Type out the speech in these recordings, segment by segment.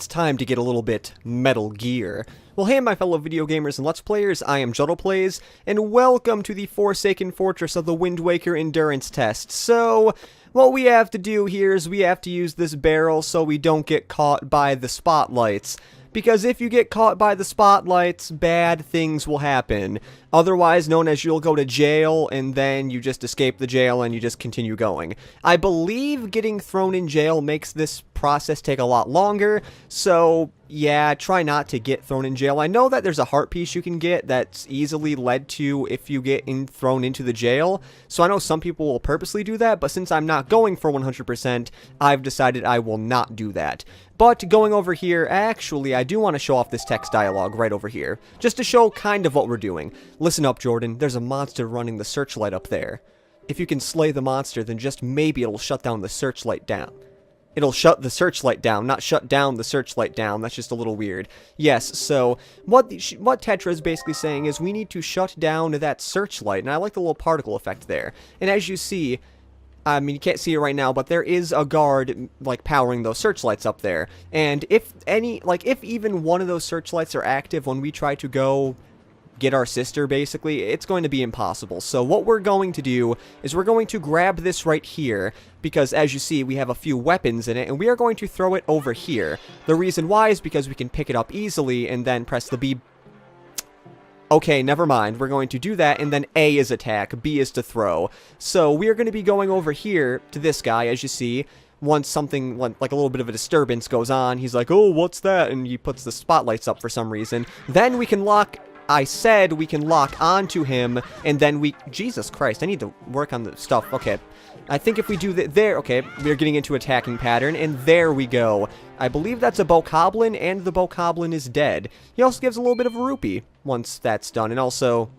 it's time to get a little bit Metal Gear. Well, hey my fellow video gamers and Let's Players, I am JuddlePlays, and welcome to the Forsaken Fortress of the Wind Waker Endurance Test. So, what we have to do here is we have to use this barrel so we don't get caught by the spotlights. Because if you get caught by the spotlights, bad things will happen. Otherwise known as you'll go to jail, and then you just escape the jail and you just continue going. I believe getting thrown in jail makes this process take a lot longer, so yeah, try not to get thrown in jail. I know that there's a heart piece you can get that's easily led to if you get thrown into the jail, so I know some people will purposely do that, but since I'm not going for 100%, I've decided I will not do that. But going over here, actually, I do want to show off this text dialogue right over here, just to show kind of what we're doing. Listen up, Jordan, there's a monster running the searchlight up there. If you can slay the monster, then just maybe it'll shut down the searchlight down. It'll shut the searchlight down, not shut down the searchlight down. That's just a little weird. Yes, so what Tetra is basically saying is we need to shut down that searchlight, and I like the little particle effect there. And as you see, I mean, you can't see it right now, but there is a guard, like, powering those searchlights up there. And if if even one of those searchlights are active when we try to go get our sister, basically, it's going to be impossible. So what we're going to do is we're going to grab this right here, because as you see, we have a few weapons in it, and we are going to throw it over here. The reason why is because we can pick it up easily and then press the B. Okay, never mind. We're going to do that, and then A is attack, B is to throw. So we are going to be going over here to this guy, as you see. Once something, like a little bit of a disturbance goes on, he's like, oh, what's that? And he puts the spotlights up for some reason. Then we can lock... I said we can lock onto him, and then we... Jesus Christ, I need to work on the stuff. Okay, I think if we do that there... Okay, we're getting into attacking pattern, and there we go. I believe that's a bokoblin, and the bokoblin is dead. He also gives a little bit of a rupee once that's done, and also...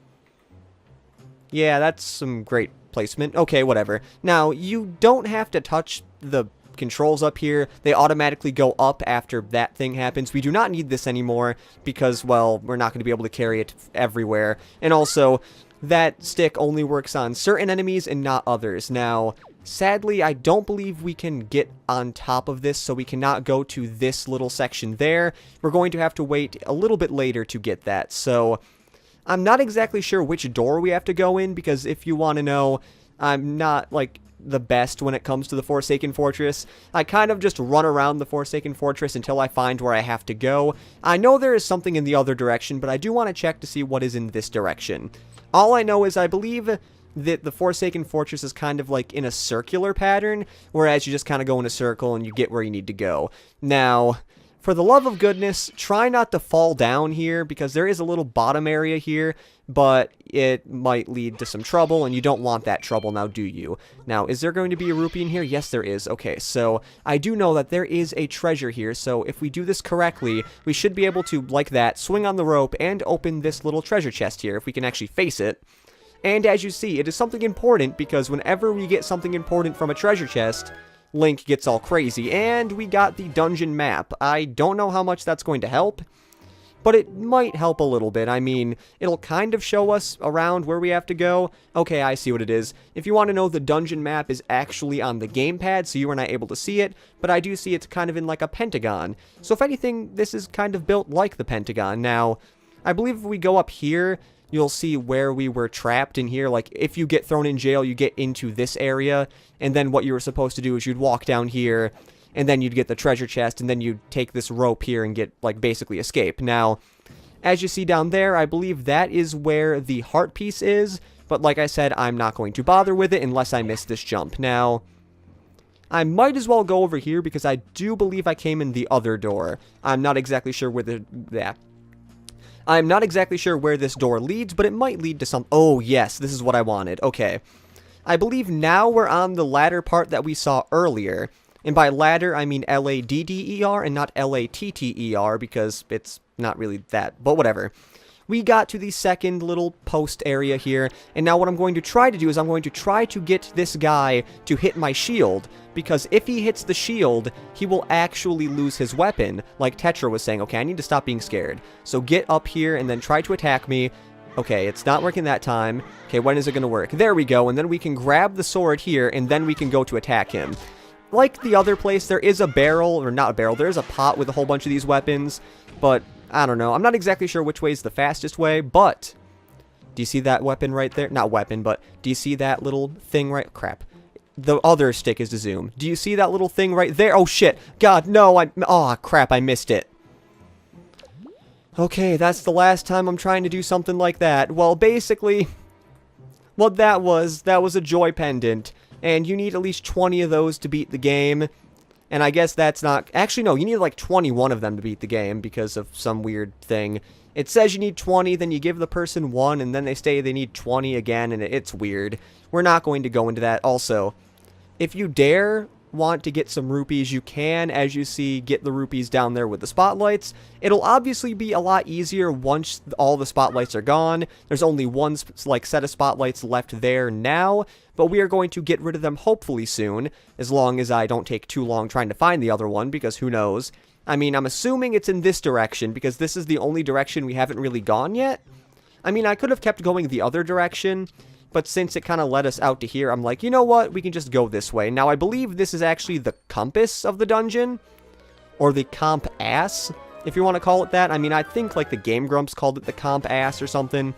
Yeah, that's some great placement. Okay, whatever. Now, you don't have to touch the controls up here. They automatically go up after that thing happens. We do not need this anymore because, well, we're not going to be able to carry it everywhere. And also, that stick only works on certain enemies and not others. Now, sadly, I don't believe we can get on top of this, so we cannot go to this little section there. We're going to have to wait a little bit later to get that. So, I'm not exactly sure which door we have to go in, because if you want to know, I'm not, like, the best when it comes to the Forsaken Fortress. I kind of just run around the Forsaken Fortress until I find where I have to go. I know there is something in the other direction, but I do want to check to see what is in this direction. All I know is I believe that the Forsaken Fortress is kind of like in a circular pattern, whereas you just kind of go in a circle and you get where you need to go. Now, for the love of goodness, try not to fall down here, because there is a little bottom area here, but it might lead to some trouble, and you don't want that trouble, now do you? Now, is there going to be a rupee in here? Yes, there is. Okay, so I do know that there is a treasure here, so if we do this correctly, we should be able to, like that, swing on the rope and open this little treasure chest here, if we can actually face it. And as you see, it is something important, because whenever we get something important from a treasure chest, Link gets all crazy, and we got the dungeon map. I don't know how much that's going to help, but it might help a little bit. I mean, it'll kind of show us around where we have to go. Okay, I see what it is. If you want to know, the dungeon map is actually on the gamepad, so you are not able to see it, but I do see it's kind of in like a pentagon. So if anything, this is kind of built like the pentagon. Now, I believe if we go up here, you'll see where we were trapped in here. Like, if you get thrown in jail, you get into this area, and then what you were supposed to do is you'd walk down here, and then you'd get the treasure chest, and then you'd take this rope here and get, like, basically escape. Now, as you see down there, I believe that is where the heart piece is, but like I said, I'm not going to bother with it unless I miss this jump. Now, I might as well go over here, because I do believe I came in the other door. I'm not exactly sure where I'm not exactly sure where this door leads, but it might lead to some... Oh, yes, this is what I wanted. Okay. I believe now we're on the ladder part that we saw earlier. And by ladder, I mean L-A-D-D-E-R and not L-A-T-T-E-R, because it's not really that, but whatever. We got to the second little post area here, and now what I'm going to try to do is I'm going to try to get this guy to hit my shield, because if he hits the shield, he will actually lose his weapon, like Tetra was saying. Okay, I need to stop being scared. So get up here and then try to attack me. Okay, it's not working that time. Okay, when is it going to work? There we go, and then we can grab the sword here, and then we can go to attack him. like the other place, there is a barrel, or not a barrel, there is a pot with a whole bunch of these weapons, but I don't know. I'm not exactly sure which way is the fastest way, but do you see that weapon right there? Not weapon, but do you see that little thing right? Crap. The other stick is to zoom. Do you see that little thing right there? Oh, shit. God, no. Oh, crap. I missed it. Okay, that's the last time I'm trying to do something like that. Well, basically, what that was a joy pendant. And you need at least 20 of those to beat the game. And I guess that's not... Actually, no, you need like 21 of them to beat the game because of some weird thing. It says you need 20, then you give the person one, and then they say they need 20 again, and it's weird. We're not going to go into that. Also, if you dare want to get some rupees, you can, as you see, get the rupees down there with the spotlights. It'll obviously be a lot easier once all the spotlights are gone. There's only one set of spotlights left there now, but we are going to get rid of them hopefully soon, as long as I don't take too long trying to find the other one, because who knows. I mean, I'm assuming it's in this direction, because this is the only direction we haven't really gone yet. I mean, I could have kept going the other direction, but since it kind of led us out to here, I'm like, you know what? We can just go this way. Now, I believe this is actually the compass of the dungeon, or the compass, if you want to call it that. I mean, I think, like, the Game Grumps called it the compass or something.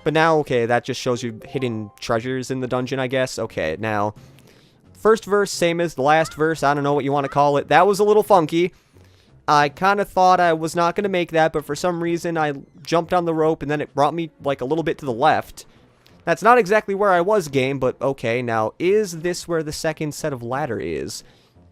But now, okay, that just shows you hidden treasures in the dungeon, I guess. Okay, now, first verse, same as the last verse. I don't know what you want to call it. That was a little funky. I kind of thought I was not going to make that, but for some reason, I jumped on the rope, and then it brought me, like, a little bit to the left. That's not exactly where I was, game, but okay. Now, is this where the second set of ladder is?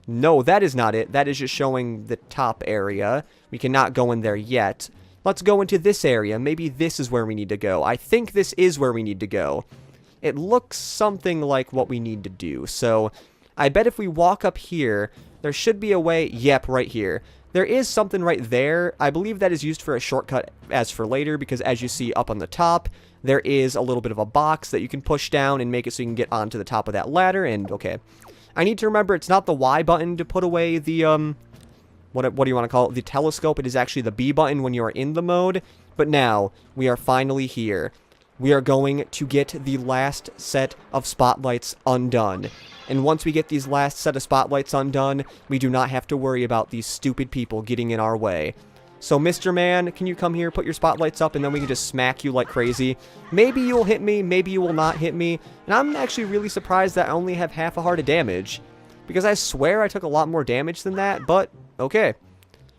No, that is not it. That is just showing the top area. We cannot go in there yet. Let's go into this area. Maybe this is where we need to go. I think this is where we need to go. It looks something like what we need to do. So, I bet if we walk up here, there should be a way. Yep, right here. There is something right there. I believe that is used for a shortcut as for later, because as you see up on the top, there is a little bit of a box that you can push down and make it so you can get onto the top of that ladder. And, okay. I need to remember it's not the Y button to put away the, what do you want to call it? The telescope. It is actually the B button when you are in the mode. But now, we are finally here. We are going to get the last set of spotlights undone. And once we get these last set of spotlights undone, we do not have to worry about these stupid people getting in our way. So, Mr. Man, can you come here, put your spotlights up, and then we can just smack you like crazy. Maybe you'll hit me, maybe you will not hit me. And I'm actually really surprised that I only have half a heart of damage, because I swear I took a lot more damage than that, but okay.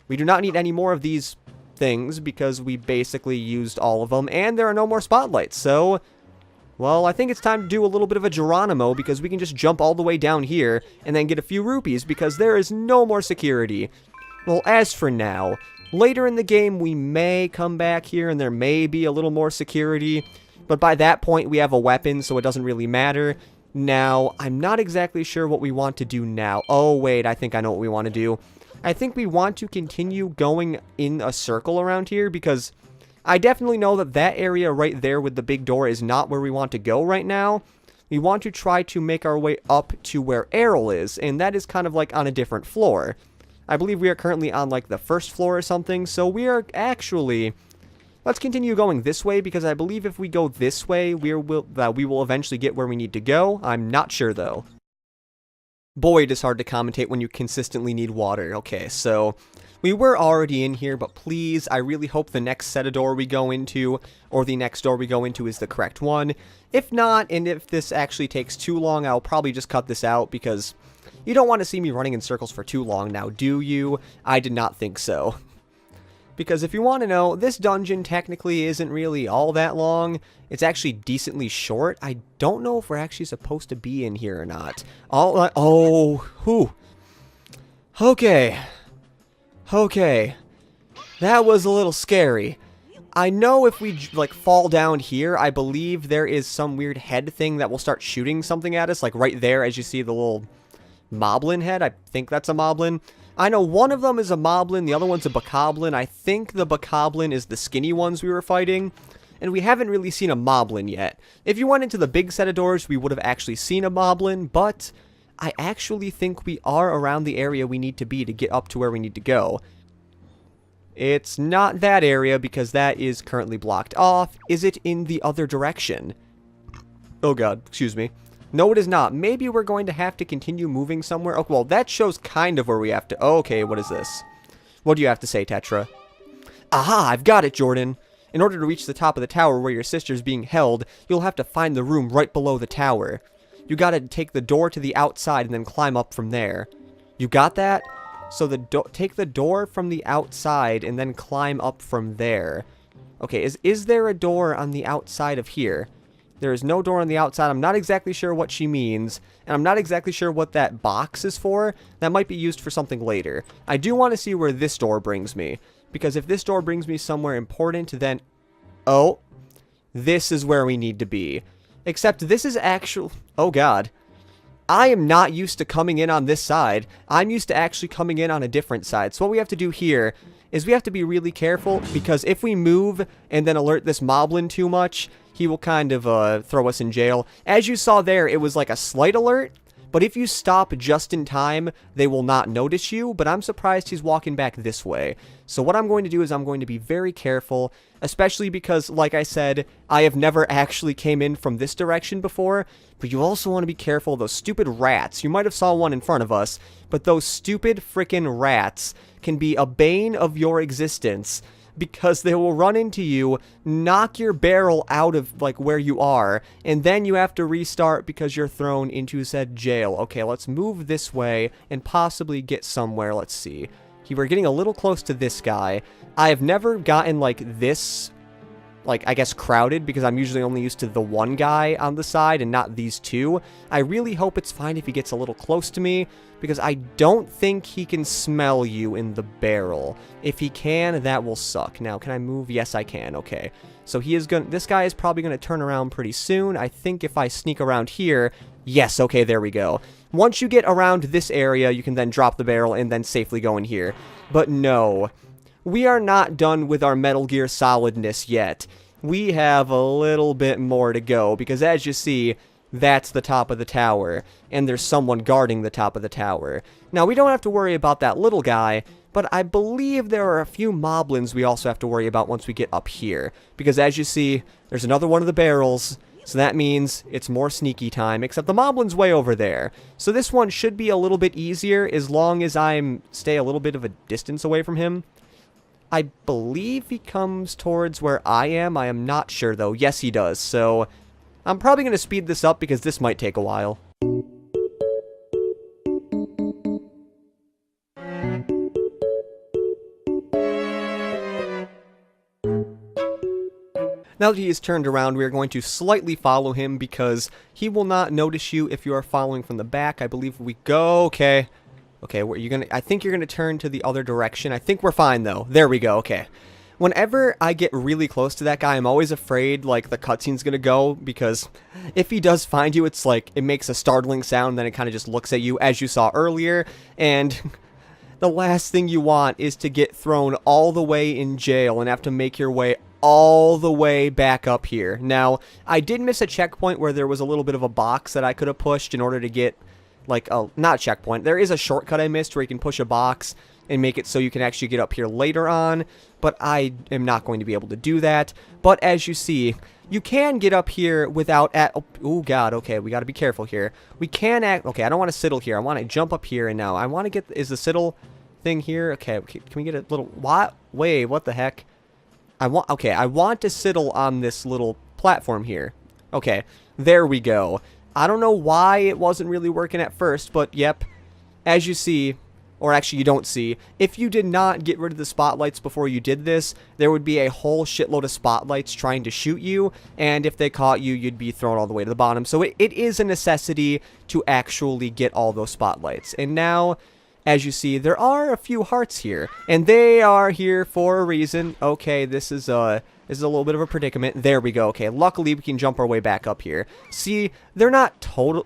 We do not need any more of these things, because we basically used all of them, and there are no more spotlights, so... Well, I think it's time to do a little bit of a Geronimo, because we can just jump all the way down here, and then get a few rupees, because there is no more security. Well, as for now, later in the game, we may come back here, and there may be a little more security, but by that point, we have a weapon, so it doesn't really matter. Now, I'm not exactly sure what we want to do now. Oh, wait, I think I know what we want to do. I think we want to continue going in a circle around here, because I definitely know that that area right there with the big door is not where we want to go right now. We want to try to make our way up to where Errol is, and that is kind of like on a different floor. I believe we are currently on like the first floor or something, so we are actually... Let's continue going this way, because I believe if we go this way, we will eventually get where we need to go. I'm not sure, though. Boy, it is hard to commentate when you consistently need water. Okay, so... We were already in here, but please, I really hope the next set of door we go into, or the next door we go into, is the correct one. If not, and if this actually takes too long, I'll probably just cut this out, because you don't want to see me running in circles for too long now, do you? I did not think so. Because if you want to know, this dungeon technically isn't really all that long. It's actually decently short. I don't know if we're actually supposed to be in here or not. Oh, okay. Okay, that was a little scary. I know if we, like, fall down here, I believe there is some weird head thing that will start shooting something at us, like right there as you see the little moblin head. I think that's a moblin. I know one of them is a moblin, the other one's a bokoblin. I think the bokoblin is the skinny ones we were fighting, and we haven't really seen a moblin yet. If you went into the big set of doors, we would have actually seen a moblin, but... I actually think we are around the area we need to be to get up to where we need to go. It's not that area because that is currently blocked off. Is it in the other direction? Oh god, excuse me. No, it is not. Maybe we're going to have to continue moving somewhere. Oh, well, that shows kind of where we have to... Oh, okay, what is this? What do you have to say, Tetra? Aha, I've got it, Jordan. In order to reach the top of the tower where your sister's being held, you'll have to find the room right below the tower. You gotta take the door to the outside and then climb up from there. You got that? So take the door from the outside and then climb up from there. Okay, is there a door on the outside of here? There is no door on the outside. I'm not exactly sure what she means, and I'm not exactly sure what that box is for. That might be used for something later. I do want to see where this door brings me, because if this door brings me somewhere important, then... Oh, this is where we need to be. Except this is actual... Oh, God. I am not used to coming in on this side. I'm used to actually coming in on a different side. So what we have to do here is we have to be really careful, because if we move and then alert this moblin too much, he will kind of throw us in jail. As you saw there, it was like a slight alert, but if you stop just in time, they will not notice you, but I'm surprised he's walking back this way. So what I'm going to do is I'm going to be very careful, especially because, like I said, I have never actually came in from this direction before, but you also want to be careful of those stupid rats. You might have saw one in front of us, but those stupid frickin' rats can be a bane of your existence, because they will run into you, knock your barrel out of, like, where you are, and then you have to restart because you're thrown into said jail. Okay, let's move this way and possibly get somewhere. Let's see. We're getting a little close to this guy. I have never gotten, like, this, like, I guess crowded, because I'm usually only used to the one guy on the side and not these two. I really hope it's fine if he gets a little close to me, because I don't think he can smell you in the barrel. If he can, that will suck. Now, can I move? Yes, I can. Okay. So this guy is probably going to turn around pretty soon. I think if I sneak around here, yes, okay, there we go. Once you get around this area, you can then drop the barrel and then safely go in here. But no, we are not done with our Metal Gear Solidness yet. We have a little bit more to go, because as you see, that's the top of the tower, and there's someone guarding the top of the tower. Now, we don't have to worry about that little guy, but I believe there are a few moblins we also have to worry about once we get up here, because as you see, there's another one of the barrels, so that means it's more sneaky time, except the moblin's way over there. So this one should be a little bit easier as long as I stay a little bit of a distance away from him. I believe he comes towards where I am not sure though. Yes, he does, so I'm probably going to speed this up because this might take a while. Now that he is turned around, we are going to slightly follow him because he will not notice you if you are following from the back. I believe we go. Okay. Okay, I think you're gonna turn to the other direction. I think we're fine though. There we go. Okay. Whenever I get really close to that guy, I'm always afraid, like, the cutscene's gonna go, because if he does find you, it's like, it makes a startling sound, and then it kind of just looks at you, as you saw earlier, and the last thing you want is to get thrown all the way in jail and have to make your way all the way back up here. Now, I did miss a checkpoint where there was a little bit of a box that I could have pushed in order to get, like, not checkpoint. There is a shortcut I missed where you can push a box and make it so you can actually get up here later on, but I am not going to be able to do that. But as you see, you can get up here without oh god, okay, we got to be careful here. We can okay, I don't want to sidle here. I want to jump up here, and now I want to get, is the sidle thing here? Okay, can we get a little, what? Wait, what the heck? I want to sidle on this little platform here. Okay, there we go. I don't know why it wasn't really working at first, but yep, as you see, or actually you don't see, if you did not get rid of the spotlights before you did this, there would be a whole shitload of spotlights trying to shoot you, and if they caught you, you'd be thrown all the way to the bottom. So it is a necessity to actually get all those spotlights. And now, as you see, there are a few hearts here, and they are here for a reason. Okay, this is a little bit of a predicament. There we go. Okay, luckily we can jump our way back up here. See, they're not total...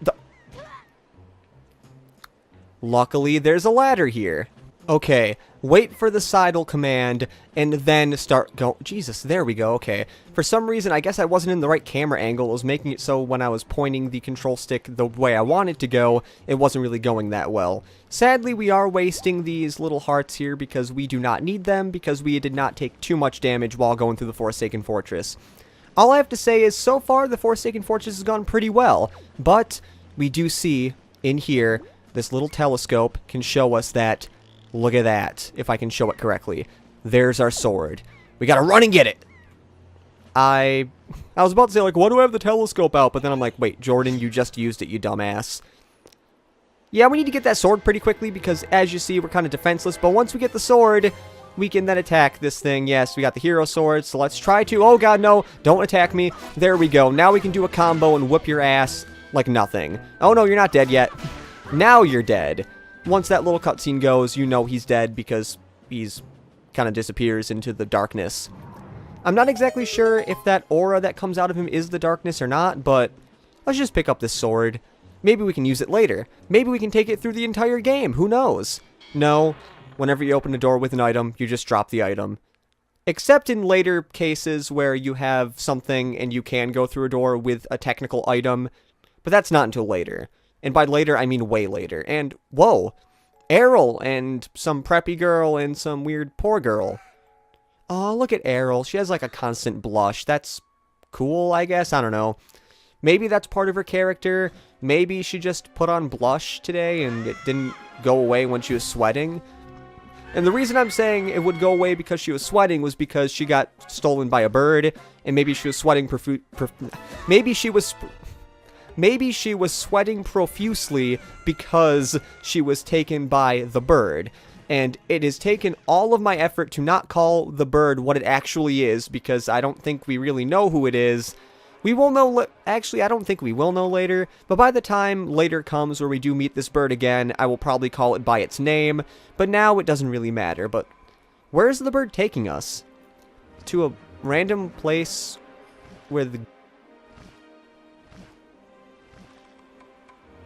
Luckily, there's a ladder here. Okay, wait for the sidle command, and then start going. Jesus, there we go, okay. For some reason, I guess I wasn't in the right camera angle. It was making it so when I was pointing the control stick the way I wanted to go, it wasn't really going that well. Sadly, we are wasting these little hearts here because we do not need them, because we did not take too much damage while going through the Forsaken Fortress. All I have to say is, so far, the Forsaken Fortress has gone pretty well. But we do see, in here, this little telescope can show us that. Look at that, if I can show it correctly. There's our sword. We gotta run and get it! I was about to say, like, why do I have the telescope out? But then I'm like, wait, Jordan, you just used it, you dumbass. Yeah, we need to get that sword pretty quickly because, as you see, we're kind of defenseless. But once we get the sword, we can then attack this thing. Yes, we got the hero sword, so let's try to... Oh, God, no. Don't attack me. There we go. Now we can do a combo and whip your ass like nothing. Oh, no, you're not dead yet. Now you're dead. Once that little cutscene goes, you know he's dead because he's kind of disappears into the darkness. I'm not exactly sure if that aura that comes out of him is the darkness or not, but let's just pick up this sword. Maybe we can use it later. Maybe we can take it through the entire game. Who knows? No. Whenever you open a door with an item, you just drop the item. Except in later cases where you have something and you can go through a door with a technical item, but that's not until later. And by later, I mean way later. And, whoa, Errol and some preppy girl and some weird poor girl. Oh, look at Errol. She has like a constant blush. That's cool, I guess. I don't know. Maybe that's part of her character. Maybe she just put on blush today and it didn't go away when she was sweating. And the reason I'm saying it would go away because she was sweating was because she got stolen by a bird. And maybe she was sweating maybe she was sweating profusely because she was taken by the bird. And it has taken all of my effort to not call the bird what it actually is, because I don't think we really know who it is. We will know, actually, I don't think we will know later, but by the time later comes where we do meet this bird again, I will probably call it by its name, but now it doesn't really matter. But where's the bird taking us? To a random place where the...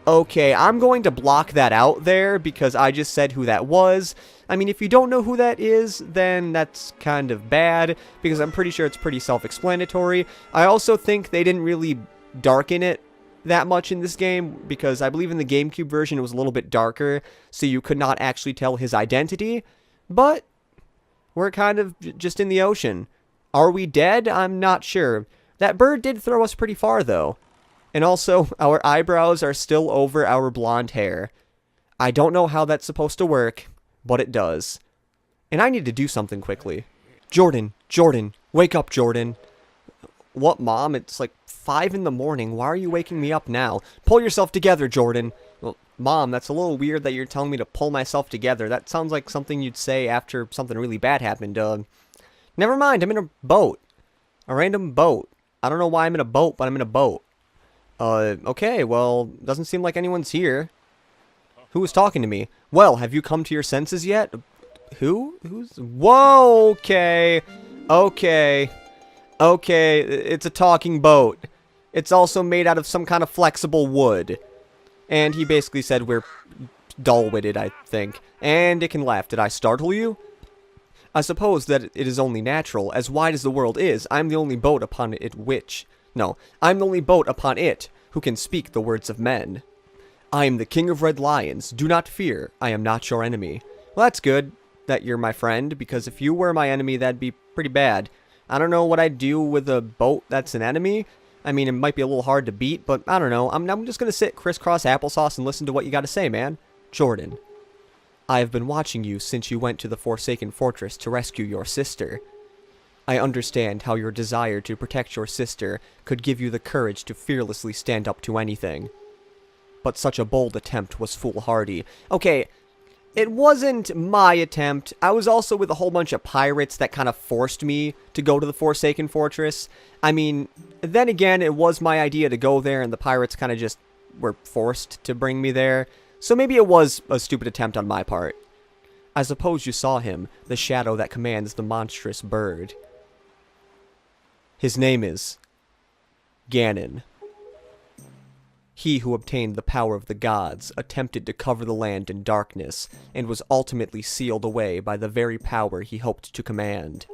Okay, I'm going to block that out there because I just said who that was. I mean, if you don't know who that is, then that's kind of bad, because I'm pretty sure it's pretty self-explanatory. I also think they didn't really darken it that much in this game, because I believe in the GameCube version it was a little bit darker, so you could not actually tell his identity. But we're kind of just in the ocean. Are we dead? I'm not sure. That bird did throw us pretty far, though. And also, our eyebrows are still over our blonde hair. I don't know how that's supposed to work, but it does. And I need to do something quickly. Jordan, wake up, Jordan. What, Mom? It's like 5 in the morning. Why are you waking me up now? Pull yourself together, Jordan. Well, Mom, that's a little weird that you're telling me to pull myself together. That sounds like something you'd say after something really bad happened. Never mind, I'm in a boat. A random boat. I don't know why I'm in a boat, but I'm in a boat. Okay, well, doesn't seem like anyone's here. Who was talking to me? Well, have you come to your senses yet? Who? Whoa, okay. Okay, it's a talking boat. It's also made out of some kind of flexible wood. And he basically said we're dull-witted, I think. And it can laugh. Did I startle you? I suppose that it is only natural. As wide as the world is, I'm the only boat upon it I'm the only boat upon it who can speak the words of men. I am the king of red lions. Do not fear. I am not your enemy. Well, that's good that you're my friend, because if you were my enemy, that'd be pretty bad. I don't know what I'd do with a boat that's an enemy. I mean, it might be a little hard to beat, but I don't know. I'm just going to sit crisscross applesauce and listen to what you got to say, man. Jordan, I have been watching you since you went to the Forsaken Fortress to rescue your sister. I understand how your desire to protect your sister could give you the courage to fearlessly stand up to anything. But such a bold attempt was foolhardy. Okay, it wasn't my attempt. I was also with a whole bunch of pirates that kind of forced me to go to the Forsaken Fortress. I mean, then again, it was my idea to go there, and the pirates kind of just were forced to bring me there. So maybe it was a stupid attempt on my part. I suppose you saw him, the shadow that commands the monstrous bird. His name is Ganon. He who obtained the power of the gods attempted to cover the land in darkness and was ultimately sealed away by the very power he hoped to command.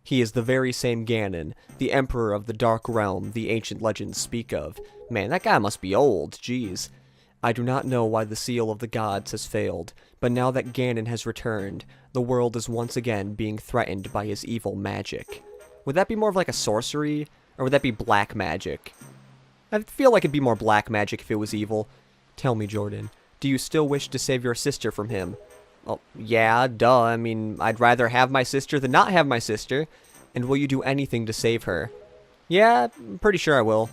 He is the very same Ganon, the emperor of the dark realm the ancient legends speak of. Man, that guy must be old, jeez. I do not know why the seal of the gods has failed, but now that Ganon has returned, the world is once again being threatened by his evil magic. Would that be more of like a sorcery? Or would that be black magic? I feel like it'd be more black magic if it was evil. Tell me, Jordan, do you still wish to save your sister from him? Well, yeah, duh. I mean, I'd rather have my sister than not have my sister. And will you do anything to save her? Yeah, I'm pretty sure I will.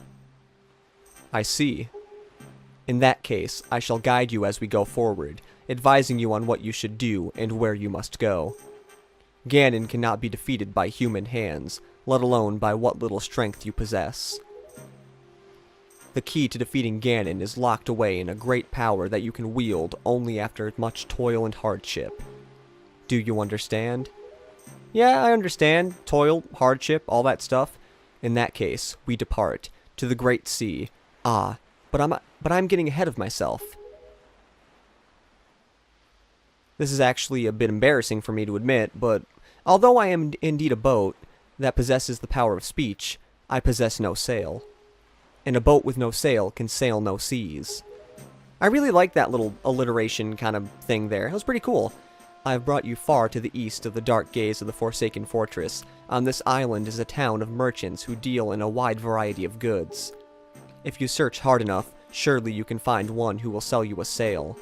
I see. In that case, I shall guide you as we go forward, advising you on what you should do and where you must go. Ganon cannot be defeated by human hands, let alone by what little strength you possess. The key to defeating Ganon is locked away in a great power that you can wield only after much toil and hardship. Do you understand? Yeah, I understand. Toil, hardship, all that stuff. In that case, we depart to the Great Sea. Ah, but I'm getting ahead of myself. This is actually a bit embarrassing for me to admit, but although I am indeed a boat that possesses the power of speech, I possess no sail. And a boat with no sail can sail no seas. I really like that little alliteration kind of thing there. It was pretty cool. I have brought you far to the east of the dark gaze of the Forsaken Fortress. On this island is a town of merchants who deal in a wide variety of goods. If you search hard enough, surely you can find one who will sell you a sail.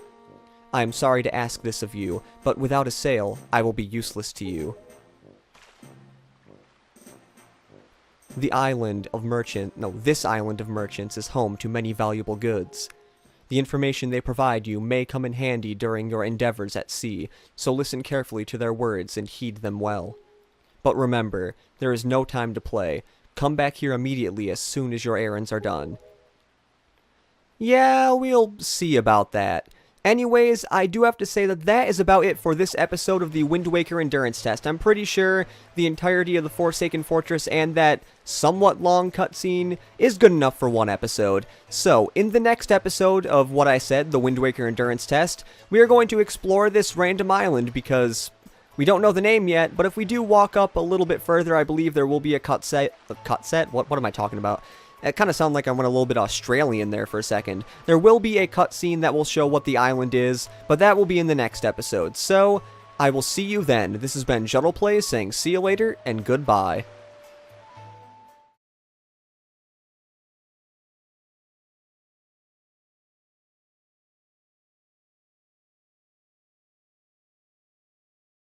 I am sorry to ask this of you, but without a sail, I will be useless to you. This island of merchants is home to many valuable goods. The information they provide you may come in handy during your endeavors at sea, so listen carefully to their words and heed them well. But remember, there is no time to play. Come back here immediately as soon as your errands are done. Yeah, we'll see about that. Anyways, I do have to say that that is about it for this episode of the Wind Waker Endurance Test. I'm pretty sure the entirety of the Forsaken Fortress and that somewhat long cutscene is good enough for one episode. So, in the next episode of what I said, the Wind Waker Endurance Test, we are going to explore this random island because we don't know the name yet, but if we do walk up a little bit further, I believe there will be a cut set? What am I talking about? It kind of sounded like I went a little bit Australian there for a second. There will be a cutscene that will show what the island is, but that will be in the next episode. So, I will see you then. This has been Juttle Plays saying see you later and goodbye.